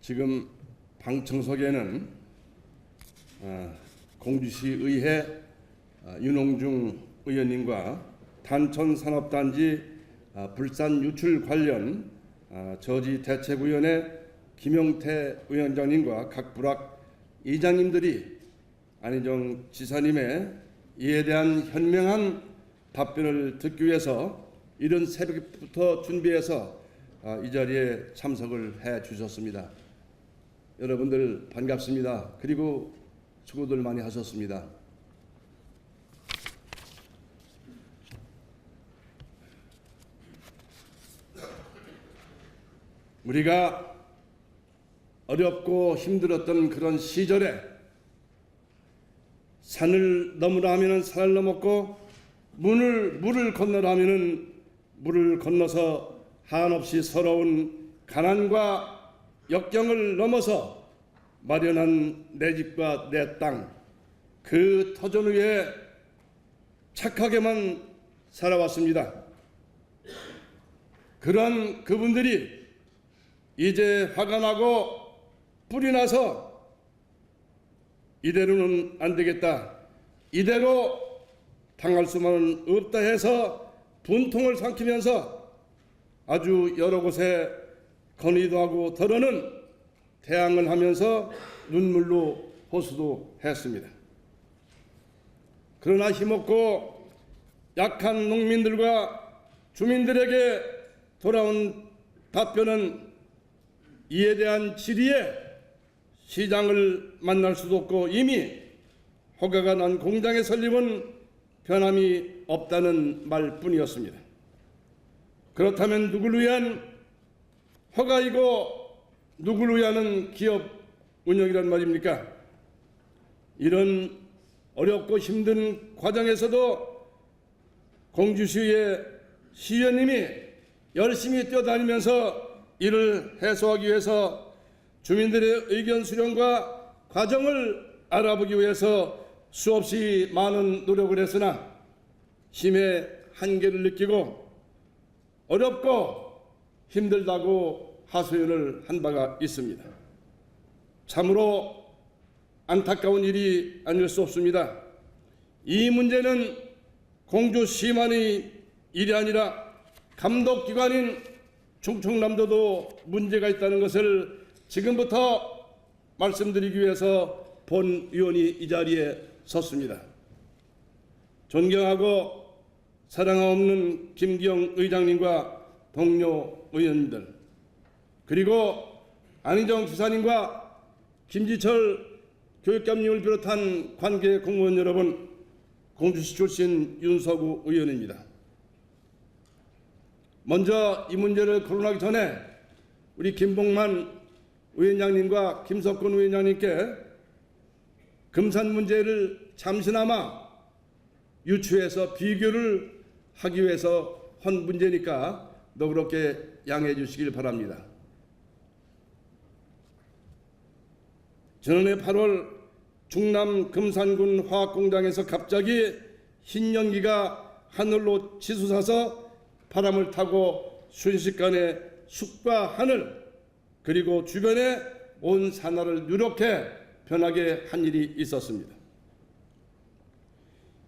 지금 방청석에는 공주시의회 윤홍중 의원님과 단천산업단지 불산 유출 관련 저지대책위원회 김용태 위원장님과 각 부락 이장님들이 안희정 지사님의 이에 대한 현명한 답변을 듣기 위해서 이른 새벽부터 준비해서 이 자리에 참석을 해 주셨습니다. 여러분들 반갑습니다. 그리고 수고들 많이 하셨습니다. 우리가 어렵고 힘들었던 그런 시절에 산을 넘으라 하면은 산을 넘었고 물을 건너라 하면은 물을 건너서 한없이 서러운 가난과 역경을 넘어서 마련한 내 집과 내 땅, 그 터전 위에 착하게만 살아왔습니다. 그런 그분들이 이제 화가 나고 뿔이 나서 이대로는 안 되겠다, 이대로 당할 수만은 없다 해서 분통을 삼키면서 아주 여러 곳에 건의도 하고 더러는 대항을 하면서 눈물로 호소도 했습니다. 그러나 힘없고 약한 농민들과 주민들에게 돌아온 답변은 이에 대한 질의에 시장을 만날 수도 없고 이미 허가가 난 공장의 설립은 변함이 없다는 말뿐이었습니다. 그렇다면 누구를 위한 허가이고 누구를 위한 기업 운영이란 말입니까? 이런 어렵고 힘든 과정에서도 공주시의 시의원님이 열심히 뛰어다니면서 이를 해소하기 위해서 주민들의 의견 수렴과 과정을 알아보기 위해서 수없이 많은 노력을 했으나 힘의 한계를 느끼고 어렵고 힘들다고 하소연을 한 바가 있습니다. 참으로 안타까운 일이 아닐 수 없습니다. 이 문제는 공주시만의 일이 아니라 감독기관인 충청남도도 문제가 있다는 것을 지금부터 말씀드리기 위해서 본 의원이 이 자리에 섰습니다. 존경하고 사랑하옵는 김기영 의장님과 동료 의원님들, 그리고 안희정 지사님과 김지철 교육감님을 비롯한 관계 공무원 여러분, 공주시 출신 윤서구 의원입니다. 먼저 이 문제를 거론하기 전에 우리 김봉만 위원장님과 김석근 위원장님께 금산 문제를 잠시나마 유추해서 비교를 하기 위해서 한 문제니까 너그럽게 양해해 주시길 바랍니다. 지난해 8월 충남 금산군 화학공장에서 갑자기 흰 연기가 하늘로 치솟아서 바람을 타고 순식간에 숲과 하늘 그리고 주변에 온 산하를 누렇게 변하게 한 일이 있었습니다.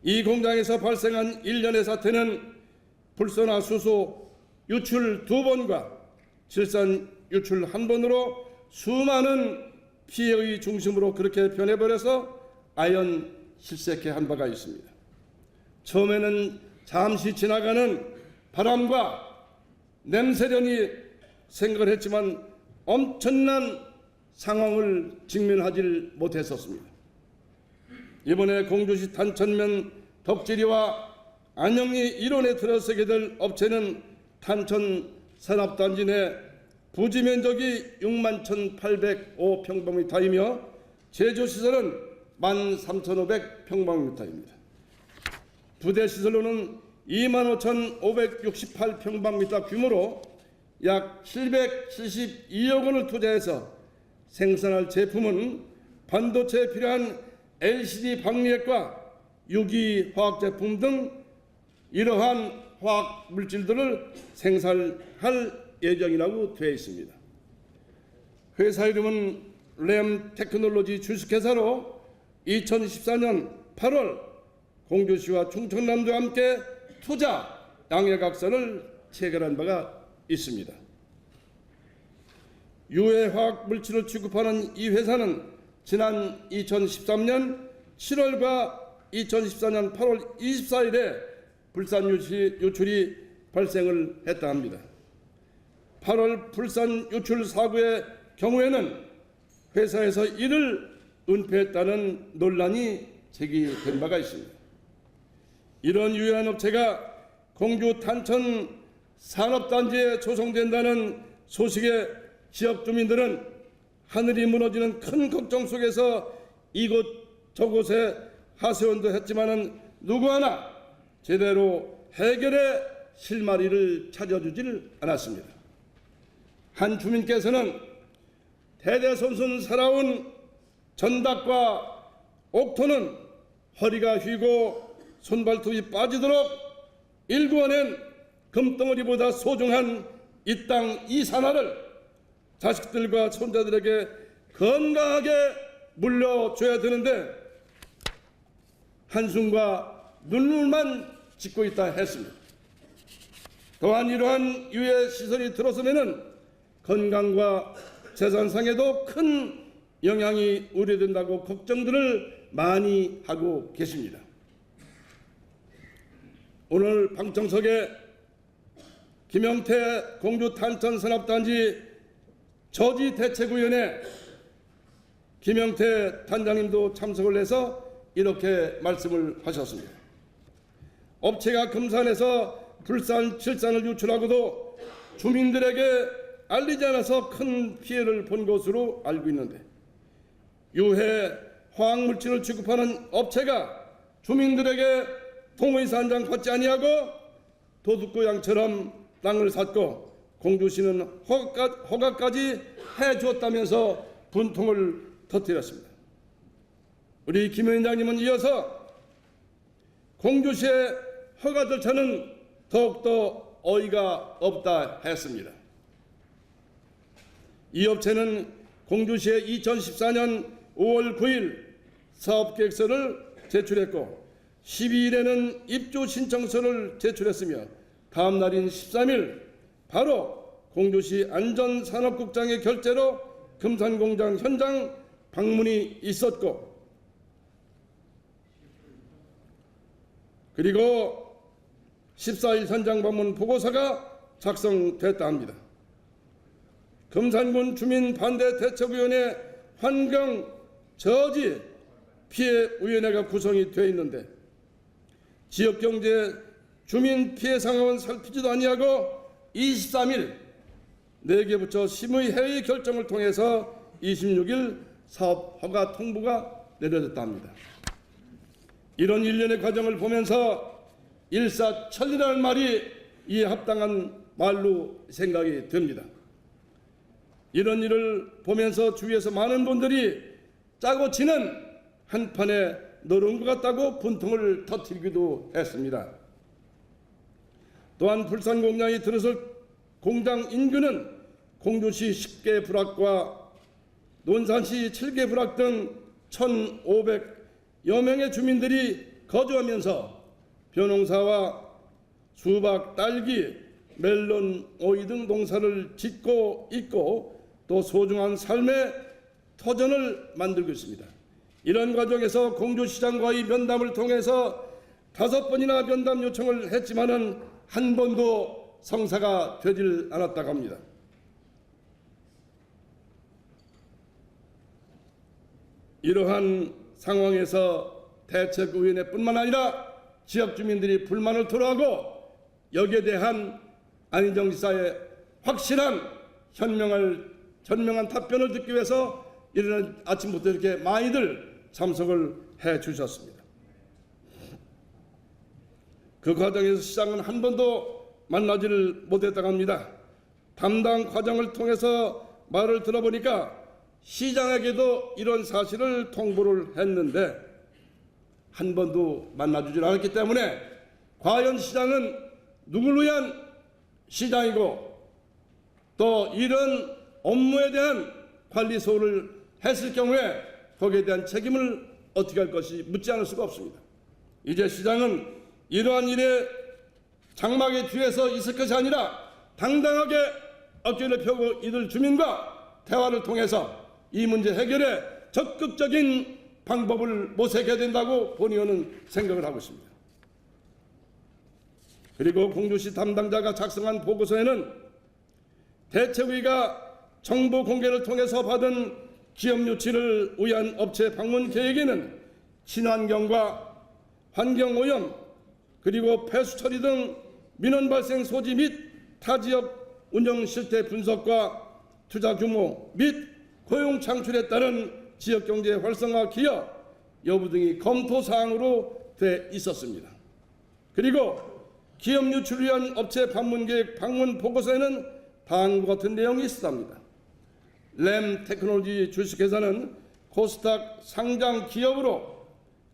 이 공장에서 발생한 일련의 사태는 불소나 수소 유출 2번과 질산 유출 1번으로 수많은 피해의 중심으로 그렇게 변해버려서 아연 실색해 한 바가 있습니다. 처음에는 잠시 지나가는 바람과 냄새련이 생각을 했지만 엄청난 상황을 직면하지 못했었습니다. 이번에 공주시 탄천면 덕지리와 안영리 일원에 들어서게 될 업체는 탄천 산업단지 내 부지 면적이 61,805평방미터이며 제조시설은 13,500평방미터입니다. 부대시설로는 25,568평방미터 규모로 약 772억 원을 투자해서 생산할 제품은 반도체에 필요한 LCD 방리액과 유기화학제품 등 이러한 화학 물질들을 생산할 예정이라고 되어 있습니다. 회사 이름은 램 테크놀로지 주식회사로 2014년 8월 공주시와 충청남도와 함께 투자 양해각서를 체결한 바가 있습니다. 유해화학 물질을 취급하는 이 회사는 지난 2013년 7월과 2014년 8월 24일에 불산 유출이 발생을 했다 합니다. 8월 불산 유출 사고의 경우에는 회사에서 이를 은폐했다는 논란이 제기된 바가 있습니다. 이런 유해한 업체가 공주 탄천 산업단지에 조성된다는 소식에 지역 주민들은 하늘이 무너지는 큰 걱정 속에서 이곳저곳에 하소연도 했지만은 누구 하나 제대로 해결의 실마리를 찾아주질 않았습니다. 한 주민께서는 대대손손 살아온 전닭과 옥토는 허리가 휘고 손발톱이 빠지도록 일구어낸 금덩어리보다 소중한 이 땅 이 산하를 자식들과 손자들에게 건강하게 물려줘야 되는데 한숨과 눈물만 짓고 있다 했습니다. 또한 이러한 유해 시설이 들어서면은 건강과 재산상에도 큰 영향이 우려된다고 걱정들을 많이 하고 계십니다. 오늘 방청석에 김영태 공주 탄천 산업단지 저지대책위원회 김영태 단장님도 참석을 해서 이렇게 말씀을 하셨습니다. 업체가 금산에서 불산, 칠산을 유출하고도 주민들에게 알리지 않아서 큰 피해를 본 것으로 알고 있는데 유해 화학물질을 취급하는 업체가 주민들에게 동의서 한 장 받지 아니하고 도둑구양처럼 땅을 샀고 공주시는 허가까지 해주었다면서 분통을 터뜨렸습니다. 우리 김 위원장님은 이어서 공주시의 허가 절차는 더욱더 어이가 없다 했습니다. 이 업체는 공주시에 2014년 5월 9일 사업계획서를 제출했고 12일에는 입주 신청서를 제출했으며 다음 날인 13일 바로 공주시 안전산업국장의 결재로 금산공장 현장 방문이 있었고 그리고 14일 현장 방문 보고서가 작성됐다 합니다. 금산군 주민 반대 대책위원회 환경 저지 피해 위원회가 구성이 되어 있는데 지역 경제 주민 피해 상황은 살피지도 아니하고 23일 4개 부처 심의 회의 결정을 통해서 26일 사업 허가 통보가 내려졌다 합니다. 이런 일련의 과정을 보면서 일사천리라는 말이 이에 합당한 말로 생각이 듭니다. 이런 일을 보면서 주위에서 많은 분들이 짜고 치는 한판에 노른 것 같다고 분통을 터뜨리기도 했습니다. 또한 불산 공장이 들어설 공장 인구는 공주시 10개 부락과 논산시 7개 부락 등 1,500여 명의 주민들이 거주하면서 벼농사와 수박, 딸기, 멜론, 오이 등 농사를 짓고 있고 또 소중한 삶의 터전을 만들고 있습니다. 이런 과정에서 공주시장과의 면담을 통해서 5번이나 면담 요청을 했지만은 한 번도 성사가 되질 않았다고 합니다. 이러한 상황에서 대책위원회뿐만 아니라 지역 주민들이 불만을 토로하고 여기에 대한 안희정 지사의 확실한 현명한 답변을 듣기 위해서 이런 아침부터 이렇게 많이들 참석을 해 주셨습니다. 그 과정에서 시장은 한 번도 만나지를 못했다고 합니다. 담당 과정을 통해서 말을 들어보니까 시장에게도 이런 사실을 통보를 했는데 한 번도 만나주질 않았기 때문에 과연 시장은 누구를 위한 시장이고 또 이런 업무에 대한 관리소를 했을 경우에 거기에 대한 책임을 어떻게 할 것이 묻지 않을 수가 없습니다. 이제 시장은 이러한 일에 장막의 뒤에서 있을 것이 아니라 당당하게 어깨를 펴고 이들 주민과 대화를 통해서 이 문제 해결에 적극적인 방법을 모색해야 된다고 본의원은 생각을 하고 있습니다. 그리고 공주시 담당자가 작성한 보고서에는 대책위가 정보 공개를 통해서 받은 기업 유치를 위한 업체 방문 계획에는 친환경과 환경오염 그리고 폐수 처리 등 민원 발생 소지 및 타지역 운영 실태 분석과 투자 규모 및 고용 창출에 따른 지역경제 활성화 기여 여부 등이 검토 사항으로 돼 있었습니다. 그리고 기업 유치를 위한 업체 방문 계획 방문 보고서에는 다음과 같은 내용이 있었답니다. 램 테크놀로지 주식회사는 코스닥 상장 기업으로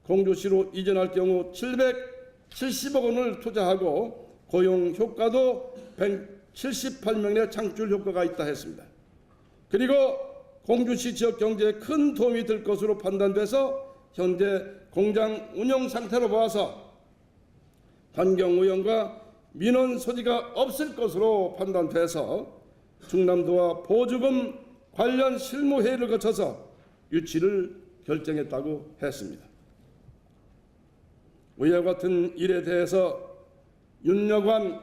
공주시로 이전할 경우 770억 원을 투자하고 고용 효과도 178명의 창출 효과가 있다 했습니다. 그리고 공주시 지역 경제에 큰 도움이 될 것으로 판단돼서 현재 공장 운영 상태로 봐서 환경오염과 민원 소지가 없을 것으로 판단돼서 충남도와 보조금 관련 실무회의를 거쳐서 유치를 결정했다고 했습니다. 위와 같은 일에 대해서 윤여관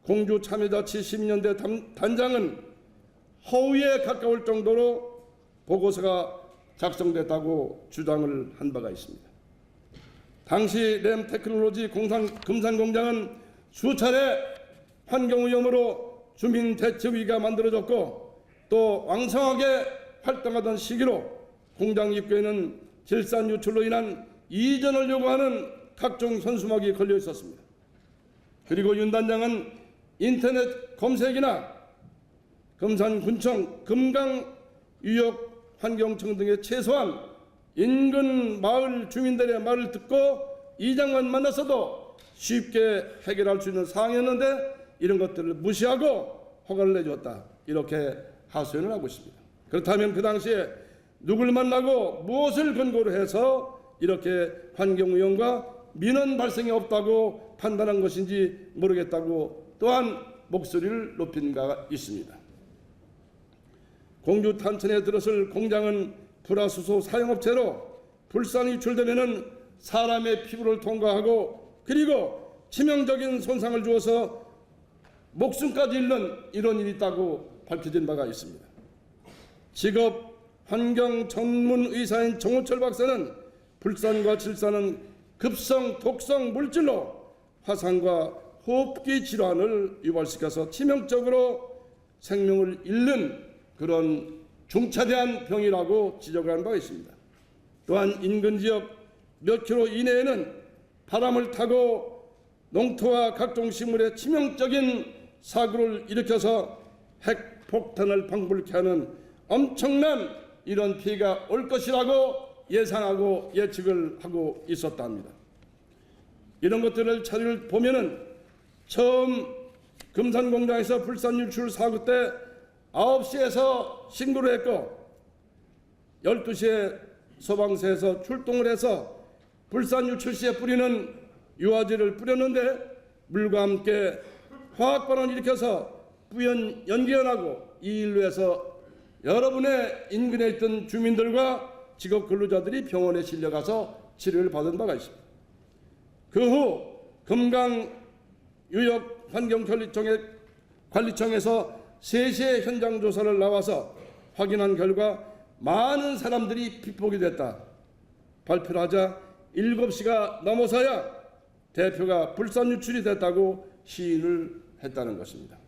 공주참여자치 시민연대 단장은 허위에 가까울 정도로 보고서가 작성됐다고 주장을 한 바가 있습니다. 당시 램 테크놀로지 금산공장은 수차례 환경오염으로 주민대책위가 만들어졌고 또 왕성하게 활동하던 시기로 공장 입구에는 질산 유출로 인한 이전을 요구하는 각종 현수막이 걸려 있었습니다. 그리고 윤 단장은 인터넷 검색이나 금산군청, 금강유역환경청 등의 최소한 인근 마을 주민들의 말을 듣고 이장만 만났어도 쉽게 해결할 수 있는 사항이었는데 이런 것들을 무시하고 허가를 내주었다. 이렇게 하소연을 하고 있습니다. 그렇다면 그 당시에 누굴 만나고 무엇을 근거로 해서 이렇게 환경오염과 민원 발생이 없다고 판단한 것인지 모르겠다고 또한 목소리를 높인 바가 있습니다. 공주 탄천에 들어설 공장은 불화수소 사용업체로 불산이 유출되면 사람의 피부를 통과하고 그리고 치명적인 손상을 주어서 목숨까지 잃는 이런 일이 있다고 밝혀진 바가 있습니다. 직업 환경 전문 의사인 정호철 박사는 불산과 질산은 급성 독성 물질로 화상과 호흡기 질환을 유발시켜서 치명적으로 생명을 잃는 그런 중차대한 병이라고 지적을 한 바가 있습니다. 또한 인근 지역 몇 킬로 이내에는 바람을 타고 농토와 각종 식물에 치명적인 사고를 일으켜서 핵폭탄을 방불케 하는 엄청난 이런 피해가 올 것이라고 예상하고 예측을 하고 있었다 합니다. 이런 것들을 자료를 보면은 처음 금산공장에서 불산 유출 사고 때 9시에서 신고를 했고 12시에 소방서에서 출동을 해서 불산 유출 시에 뿌리는 유화제를 뿌렸는데 물과 함께 화학반응을 일으켜서 뿌연 연기연하고 이 일로 해서 여러분의 인근에 있던 주민들과 직업 근로자들이 병원에 실려가서 치료를 받은 바가 있습니다. 그 후 금강유역환경관리청에서 3시에 현장 조사를 나와서 확인한 결과 많은 사람들이 피폭이 됐다. 발표를 하자 7시가 넘어서야 대표가 불산 유출이 됐다고 시인을 했다는 것입니다.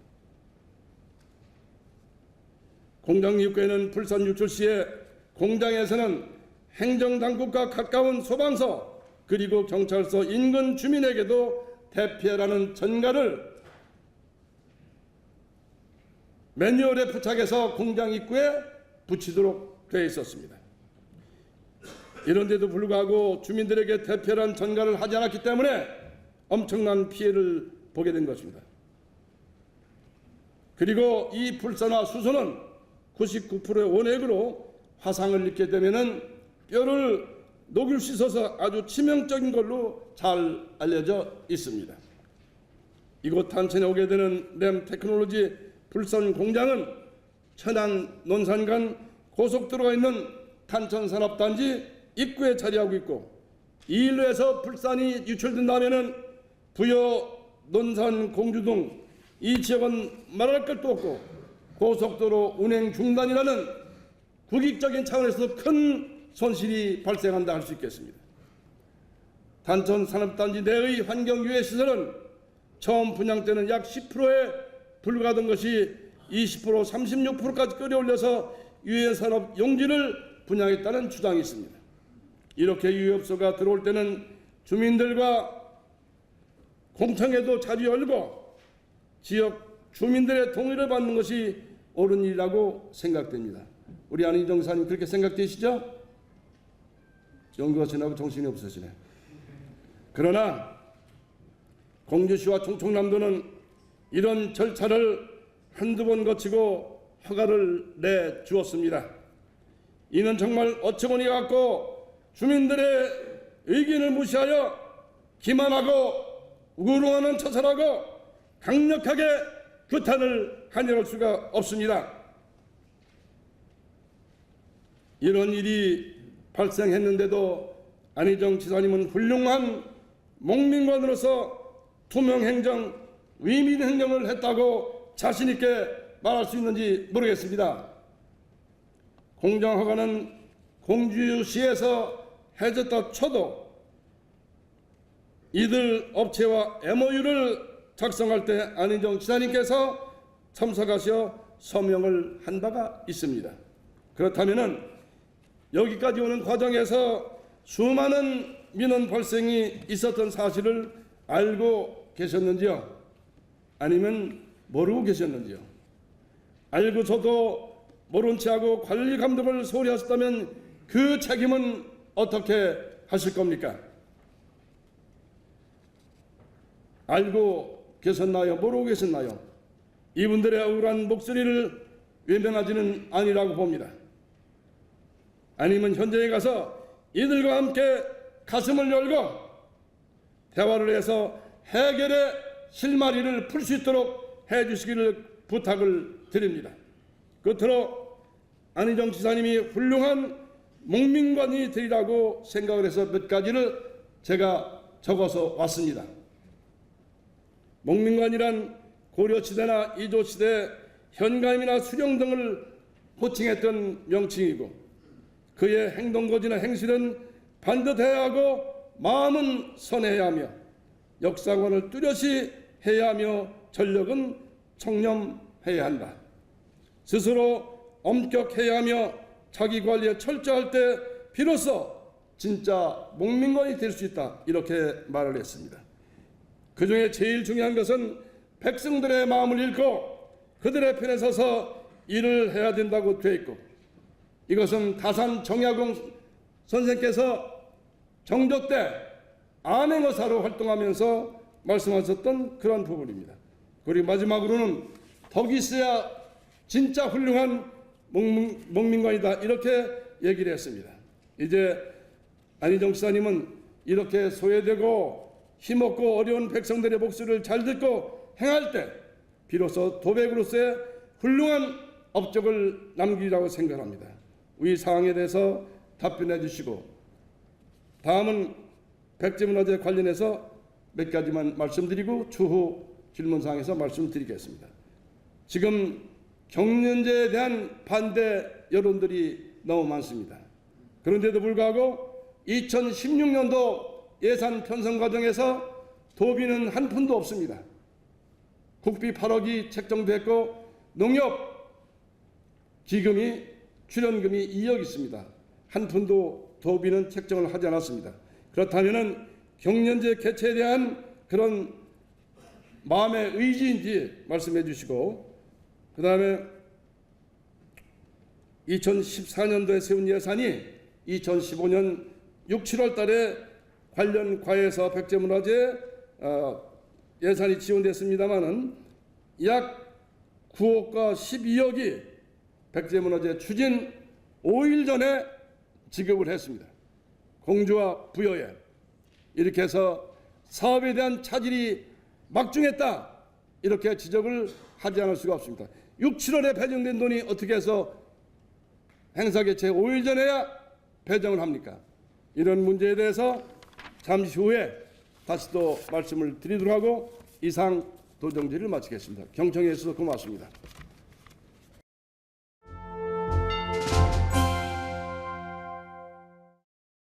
공장 입구에는 불산 유출 시에 공장에서는 행정당국과 가까운 소방서 그리고 경찰서 인근 주민에게도 대피하라는 전가를 매뉴얼에 부착해서 공장 입구에 붙이도록 되어 있었습니다. 이런데도 불구하고 주민들에게 대피하라는 전가를 하지 않았기 때문에 엄청난 피해를 보게 된 것입니다. 그리고 이 불산화 수소는 99%의 원액으로 화상을 입게 되면은 뼈를 녹일 수 있어서 아주 치명적인 걸로 잘 알려져 있습니다. 이곳 탄천에 오게 되는 램 테크놀로지 불선 공장은 천안 논산간 고속도로가 있는 탄천산업단지 입구에 자리하고 있고, 이 일로 해서 불산이 유출된다면은 부여, 논산, 공주 등 이 지역은 말할 것도 없고 고속도로 운행 중단이라는 국익적인 차원에서 큰 손실이 발생한다 할 수 있겠습니다. 탄천 산업단지 내의 환경유해 시설은 처음 분양 때는 약 10%에 불과하던 것이 20%, 36%까지 끌어올려서 유해 산업 용지를 분양했다는 주장이 있습니다. 이렇게 유해업소가 들어올 때는 주민들과 공청회도 자주 열고 지역 주민들의 동의를 받는 것이 옳은 일이라고 생각됩니다. 우리 안희정 지사님 그렇게 생각되시죠? 연구가 지나고 정신이 없으시네. 그러나 공주시와 충청남도는 이런 절차를 한두 번 거치고 허가를 내주었습니다. 이는 정말 어처구니 같고 주민들의 의견을 무시하여 기만하고 우롱하는 처사라고 강력하게 규탄을 하려할 수가 없습니다. 이런 일이 발생했는데도 안희정 지사님은 훌륭한 목민관으로서 투명행정, 위민행정을 했다고 자신있게 말할 수 있는지 모르겠습니다. 공정허가는 공주시에서 해줬다 쳐도 이들 업체와 MOU를 작성할 때 안희정 지사님께서 참석하셔 서명을 한 바가 있습니다. 그렇다면 여기까지 오는 과정에서 수많은 민원 발생이 있었던 사실을 알고 계셨는지요? 아니면 모르고 계셨는지요? 알고서도 모른 채하고 관리 감독을 소홀히 하셨다면 그 책임은 어떻게 하실 겁니까? 알고 계셨나요? 모르고 계셨나요? 이분들의 억울한 목소리를 외면하지는 아니라고 봅니다. 아니면 현장에 가서 이들과 함께 가슴을 열고 대화를 해서 해결의 실마리를 풀 수 있도록 해주시기를 부탁을 드립니다. 끝으로 안희정 지사님이 훌륭한 목민관이 되리라고 생각을 해서 몇 가지를 제가 적어서 왔습니다. 목민관이란 고려시대나 이조시대 현감이나 수령 등을 호칭했던 명칭이고, 그의 행동거지나 행실은 반듯해야 하고 마음은 선해야 하며 역사관을 뚜렷이 해야 하며 전력은 청렴해야 한다. 스스로 엄격해야 하며 자기 관리에 철저할 때 비로소 진짜 목민관이 될 수 있다, 이렇게 말을 했습니다. 그중에 제일 중요한 것은 백성들의 마음을 읽고 그들의 편에 서서 일을 해야 된다고 되어 있고, 이것은 다산 정약용 선생께서 정조 때 암행의사로 활동하면서 말씀하셨던 그런 부분입니다. 그리고 마지막으로는 덕이 있어야 진짜 훌륭한 목민관이다, 이렇게 얘기를 했습니다. 이제 안희정 지사님은 이렇게 소외되고 힘없고 어려운 백성들의 목소리를 잘 듣고 행할 때 비로소 도백으로서의 훌륭한 업적을 남기리라고 생각합니다. 이 사항에 대해서 답변해 주시고, 다음은 백제문화재 관련해서 몇 가지만 말씀드리고 추후 질문사항에서 말씀드리겠습니다. 지금 경연제에 대한 반대 여론들이 너무 많습니다. 그런데도 불구하고 2016년도 예산 편성 과정에서 도비는 한 푼도 없습니다. 국비 8억이 책정됐고 농협 기금이 출연금이 2억 있습니다. 한 푼도 도비는 책정을 하지 않았습니다. 그렇다면 경연제 개최에 대한 그런 마음의 의지인지 말씀해 주시고, 그 다음에 2014년도에 세운 예산이 2015년 6, 7월 달에 관련 과외사 백제문화재 예산이 지원됐습니다마는 약 9억과 12억이 백제문화재 추진 5일 전에 지급을 했습니다. 공주와 부여에. 이렇게 해서 사업에 대한 차질이 막중했다, 이렇게 지적을 하지 않을 수가 없습니다. 6, 7월에 배정된 돈이 어떻게 해서 행사 개최 5일 전에야 배정을 합니까? 이런 문제에 대해서 잠시 후에 다시 또 말씀을 드리도록 하고 이상 도정질을 마치겠습니다. 경청해 주셔서 고맙습니다.